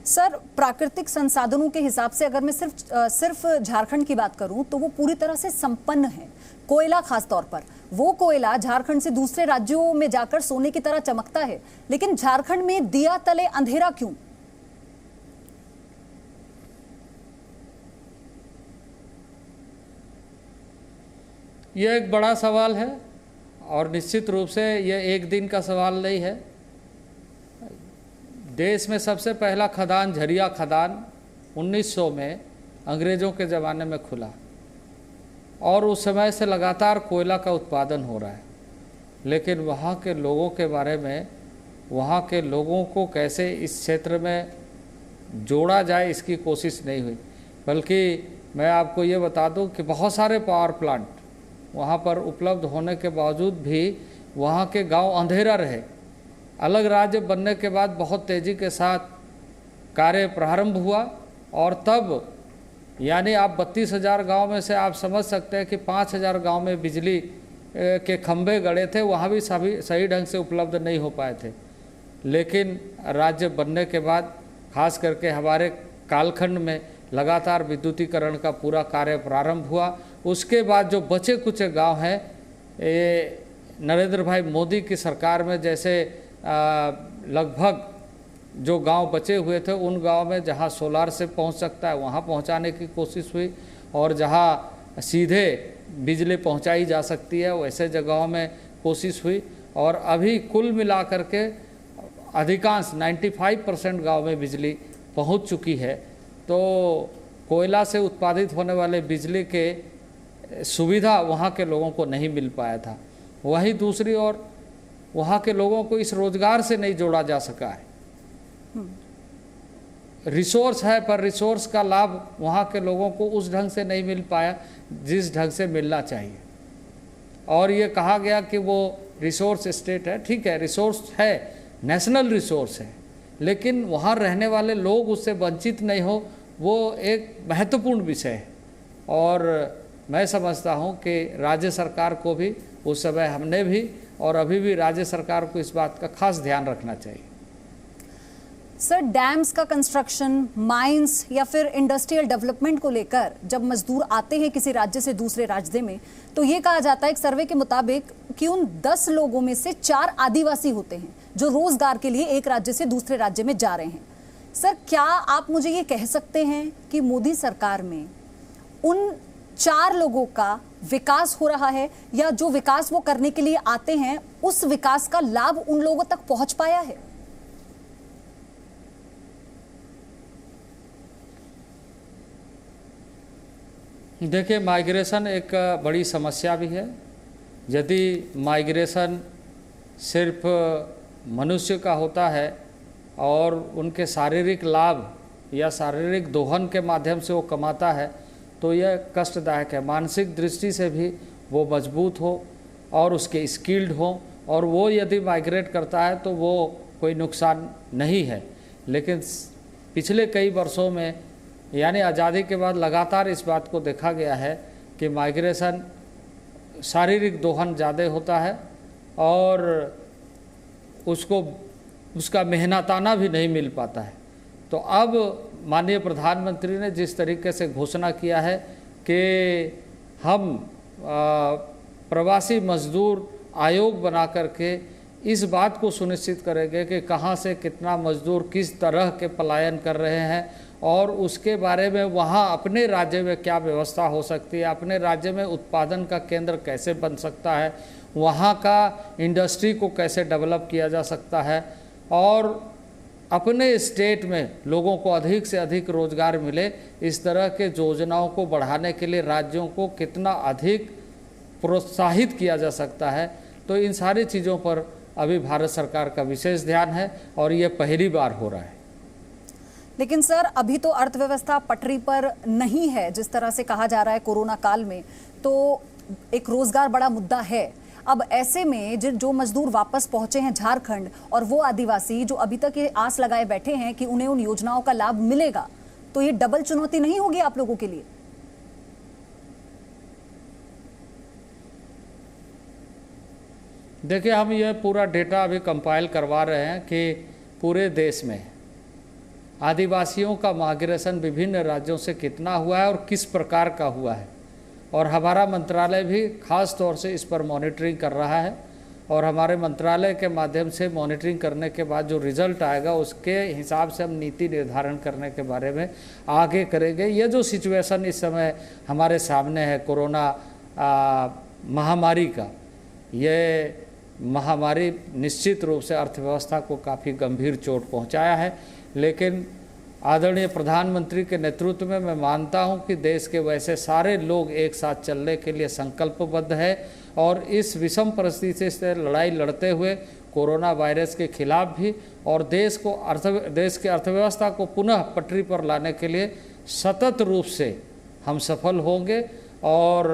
Sir, प्राकृतिक संसाधनों के हिसाब से अगर मैं सिर्फ झारखंड की बात करूं तो वो पूरी तरह से संपन्न है। कोयला खास तौर पर, वो कोयला झारखंड से दूसरे राज्यों में जाकर सोने की तरह चमकता है, लेकिन झारखंड में दिया तले अंधेरा क्यों? यह एक बड़ा सवाल है और निश्चित रूप से यह एक दिन का सवाल नहीं है। देश में सबसे पहला खदान झरिया खदान 1900 में अंग्रेज़ों के ज़माने में खुला और उस समय से लगातार कोयला का उत्पादन हो रहा है, लेकिन वहाँ के लोगों के बारे में, वहाँ के लोगों को कैसे इस क्षेत्र में जोड़ा जाए इसकी कोशिश नहीं हुई। बल्कि मैं आपको ये बता दूं कि बहुत सारे पावर प्लांट वहाँ पर उपलब्ध होने के बावजूद भी वहाँ के गांव अंधेरा रहे। अलग राज्य बनने के बाद बहुत तेज़ी के साथ कार्य प्रारंभ हुआ और तब यानी आप 32,000 गाँव में से आप समझ सकते हैं कि 5,000 गाँव में बिजली के खंभे गड़े थे, वहाँ भी सही ढंग से उपलब्ध नहीं हो पाए थे। लेकिन राज्य बनने के बाद खास करके हमारे कालखंड में लगातार विद्युतीकरण का पूरा कार्य प्रारंभ हुआ। उसके बाद जो बचे कुछ गांव हैं, ये नरेंद्र भाई मोदी की सरकार में जैसे लगभग जो गांव बचे हुए थे उन गांव में जहां सोलार से पहुंच सकता है वहां पहुंचाने की कोशिश हुई और जहां सीधे बिजली पहुंचाई जा सकती है वैसे जगहों में कोशिश हुई और अभी कुल मिलाकर के अधिकांश 95% गाँव में बिजली पहुंच चुकी है। तो कोयला से उत्पादित होने वाले बिजली के सुविधा वहाँ के लोगों को नहीं मिल पाया था। वहीं दूसरी ओर वहाँ के लोगों को इस रोजगार से नहीं जोड़ा जा सका है। रिसोर्स है पर रिसोर्स का लाभ वहाँ के लोगों को उस ढंग से नहीं मिल पाया जिस ढंग से मिलना चाहिए। और ये कहा गया कि वो रिसोर्स स्टेट है, ठीक है, रिसोर्स है, नेशनल रिसोर्स है, लेकिन वहाँ रहने वाले लोग उससे वंचित नहीं हो, वो एक महत्वपूर्ण विषय है। और मैं समझता हूँ कि राज्य सरकार को भी उस समय हमने भी और अभी भी राज्य सरकार को इस बात का खास ध्यान रखना चाहिए। सर, डैम्स का कंस्ट्रक्शन, माइंस या फिर इंडस्ट्रियल डेवलपमेंट को लेकर जब मजदूर आते हैं किसी राज्य से दूसरे राज्य में तो ये कहा जाता है एक सर्वे के मुताबिक कि उन 10 लोगों में से 4 आदिवासी होते हैं जो रोजगार के लिए एक राज्य से दूसरे राज्य में जा रहे हैं। सर, क्या आप मुझे ये कह सकते हैं कि मोदी सरकार में उन 4 लोगों का विकास हो रहा है या जो विकास वो करने के लिए आते हैं उस विकास का लाभ उन लोगों तक पहुंच पाया है? देखिए, माइग्रेशन एक बड़ी समस्या भी है। यदि माइग्रेशन सिर्फ मनुष्य का होता है और उनके शारीरिक लाभ या शारीरिक दोहन के माध्यम से वो कमाता है तो यह कष्टदायक है। मानसिक दृष्टि से भी वो मजबूत हो और उसके स्किल्ड हो और वो यदि माइग्रेट करता है तो वो कोई नुकसान नहीं है। लेकिन पिछले कई वर्षों में यानी आज़ादी के बाद लगातार इस बात को देखा गया है कि माइग्रेशन शारीरिक दोहन ज़्यादा होता है और उसका मेहनताना भी नहीं मिल पाता है। तो अब माननीय प्रधानमंत्री ने जिस तरीके से घोषणा किया है कि हम प्रवासी मजदूर आयोग बना करके इस बात को सुनिश्चित करेंगे कि कहाँ से कितना मजदूर किस तरह के पलायन कर रहे हैं और उसके बारे में वहाँ अपने राज्य में क्या व्यवस्था हो सकती है, अपने राज्य में उत्पादन का केंद्र कैसे बन सकता है, वहाँ का इंडस्ट्री को कैसे डेवलप किया जा सकता है और अपने स्टेट में लोगों को अधिक से अधिक रोजगार मिले, इस तरह के योजनाओं को बढ़ाने के लिए राज्यों को कितना अधिक प्रोत्साहित किया जा सकता है। तो इन सारी चीज़ों पर अभी भारत सरकार का विशेष ध्यान है और ये पहली बार हो रहा है। लेकिन सर, अभी तो अर्थव्यवस्था पटरी पर नहीं है जिस तरह से कहा जा रहा है कोरोना काल में, तो एक रोजगार बड़ा मुद्दा है। अब ऐसे में जो मजदूर वापस पहुंचे हैं झारखंड और वो आदिवासी जो अभी तक ये आस लगाए बैठे हैं कि उन्हें उन योजनाओं का लाभ मिलेगा, तो ये डबल चुनौती नहीं होगी आप लोगों के लिए? देखिए, हम ये पूरा डेटा अभी कंपाइल करवा रहे हैं कि पूरे देश में आदिवासियों का माइग्रेशन विभिन्न राज्यों से कितना हुआ है और किस प्रकार का हुआ है, और हमारा मंत्रालय भी खास तौर से इस पर मॉनिटरिंग कर रहा है। और हमारे मंत्रालय के माध्यम से मॉनिटरिंग करने के बाद जो रिजल्ट आएगा उसके हिसाब से हम नीति निर्धारण करने के बारे में आगे करेंगे। ये जो सिचुएशन इस समय हमारे सामने है कोरोना महामारी का, ये महामारी निश्चित रूप से अर्थव्यवस्था को काफ़ी गंभीर चोट पहुंचाया है, लेकिन आदरणीय प्रधानमंत्री के नेतृत्व में मैं मानता हूं कि देश के वैसे सारे लोग एक साथ चलने के लिए संकल्पबद्ध है और इस विषम परिस्थिति से लड़ाई लड़ते हुए कोरोना वायरस के खिलाफ भी और देश की अर्थव्यवस्था को पुनः पटरी पर लाने के लिए सतत रूप से हम सफल होंगे और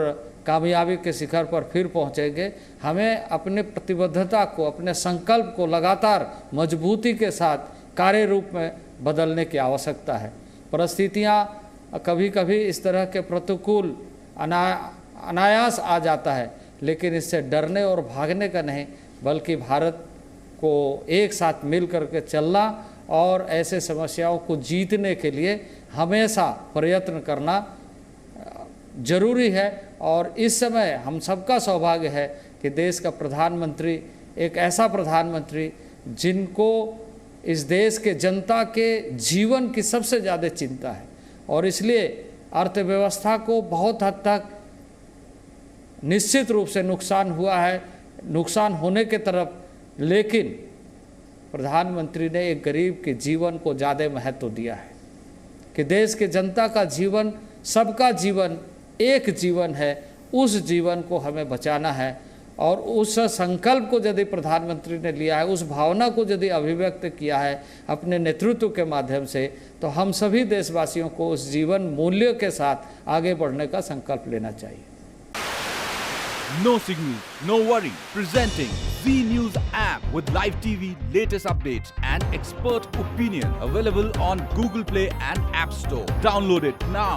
कामयाबी के शिखर पर फिर पहुंचेंगे। हमें अपने प्रतिबद्धता को, अपने संकल्प को लगातार मजबूती के साथ कार्य रूप में बदलने की आवश्यकता है। परिस्थितियां कभी कभी इस तरह के प्रतिकूल अनायास आ जाता है, लेकिन इससे डरने और भागने का नहीं, बल्कि भारत को एक साथ मिल करके चलना और ऐसे समस्याओं को जीतने के लिए हमेशा प्रयत्न करना जरूरी है। और इस समय हम सबका सौभाग्य है कि देश का प्रधानमंत्री एक ऐसा प्रधानमंत्री जिनको इस देश के जनता के जीवन की सबसे ज़्यादा चिंता है, और इसलिए अर्थव्यवस्था को बहुत हद तक निश्चित रूप से नुकसान हुआ है, नुकसान होने के तरफ, लेकिन प्रधानमंत्री ने एक गरीब के जीवन को ज़्यादा महत्व दिया है कि देश के जनता का जीवन, सबका जीवन एक जीवन है, उस जीवन को हमें बचाना है। और उस संकल्प को यदि प्रधानमंत्री ने लिया है, उस भावना को यदि अभिव्यक्त किया है अपने नेतृत्व के माध्यम से, तो हम सभी देशवासियों को उस जीवन मूल्य के साथ आगे बढ़ने का संकल्प लेना चाहिए। No signal, no worry. Presenting Z News app with live TV, latest updates and expert opinion. Available on Google Play and App Store. Download it now.